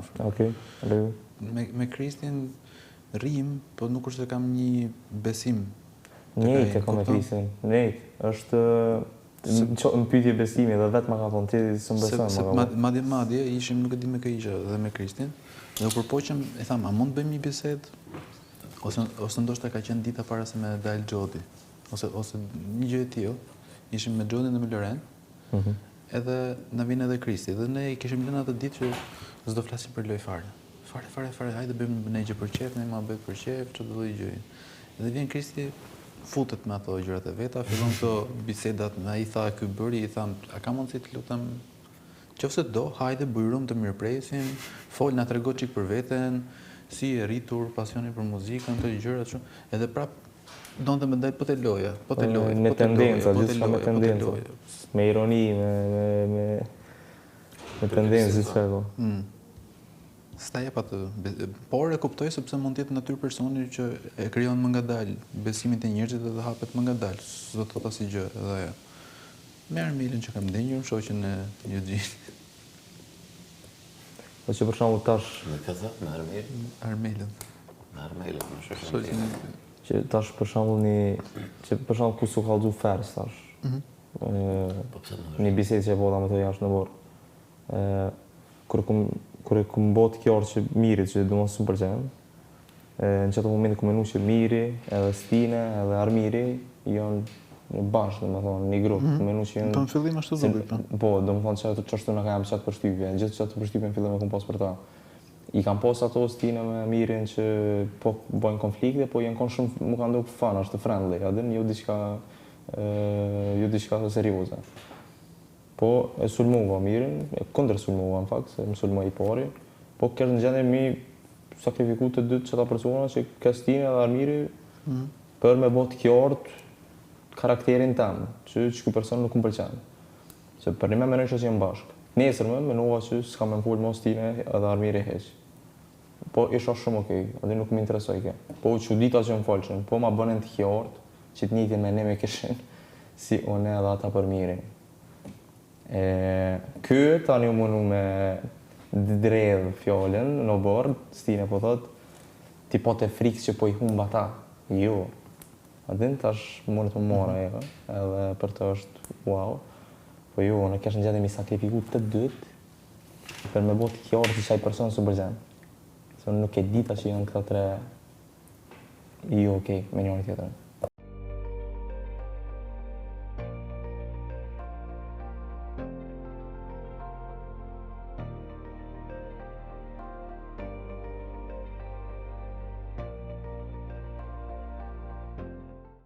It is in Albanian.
afër. Okej, rreu. Me Kristin rrim, po nuk është se kam një besim. Njëjtë ka me Kristin, njëjtë. Është në pyetje besimi dhe vetë ma ka thonë ti s'm beson. Se madje ishim nuk e di me kë isha dhe me Kristin. Dhe u përpoqëm, e tham, a mund të bëjmë një bisedë? Ose ndoshta ka qenë dita para se me dalë Xhodi. Ose një gjë e tillë. Ishim me Xhodin dhe me Loren. Edhe na vjen edhe Kristi. Dhe ne kishim lënë atë ditë që s'do flasim për lojë fare. Fare, hajde bëjmë ne gjë për qef, ne ma bëj për qef, çdo lloj gjëje. Dhe vjen Kristi, futet me ato gjërat e veta, fillon këto bisedat, ai tha ky bëri, i tham, a ka mundësi të lutem, qofse do, hajde bujrum të mirëpresim, fol na trego çik për veten, si e rritur, pasionin për muzikën, këto gjëra kështu. Edhe prap donte më ndaj po te loja. Me tendenca, gjithçka me tendenca. Me ironi, me tendencë çfarë. S'ta jep atë, por e kuptoj sepse mund të jetë natyrë personi që e krijon më ngadalë besimin te njerëzit dhe hapet më ngadalë. S'do të thotë asgjë edhe ajo. Me Armelin që kam ndenjur, shoqën e Eugenit. Po që për shembull tash Me kaza, me Armelin. Armelin. Me Armelin, më shoqën. Që tash për shembull ku su kallzu fers tash. Po pse më? Një bisedë që e bolla me të jashtë në borë. Kur e kum bot kjo orë që mirit që do mos më pëlqen. Në çato momente ku menu që miri, edhe Stine, edhe Armiri janë bashkë, domethënë, një grup, menu që janë. Po në fillim ashtu do bëj. Po, domethënë çato çështën na kam çat përshtypje, gjithë çato përshtypje në fillim e kum pas për ta. I kam pas ato Stine me Mirin që po bojnë konflikte, po janë shumë, më kanë ndonë fan, është friendly, a din, jo diçka serioze. Po e sulmova Mirin, e kundër sulmova në fakt, se më sulmoi i pari, po kërë në gjendje mi sakrifiku të dytë qëta persona që Stine dhe Armiri për me bot kjo art karakterin tem, që ky person nuk më pëlqen. Që për një me menoj që jenë bashkë. Nesër me menova që s'ka me më full mo Stine edhe Armiri heq. Po isha shumë okej, edhe nuk më interesoj ke. Po që dita që më falqen, po ma bënen të kjo art, që të njëtin me ne me kishin, si une edhe ata për Mirin. Ky tani u mundu me dredh fjallën në bord, Stine po thot, ti po të frikë që po i humba ta. Jo. A din tash mundet më mora e, edhe për të është wow. Po jo, në kesh në gjendje mi sakrifiku të dytë për me bot kjo orë që qaj person së bërgjen. Se nuk e dita që janë këta tre jo okej me njëri tjetër.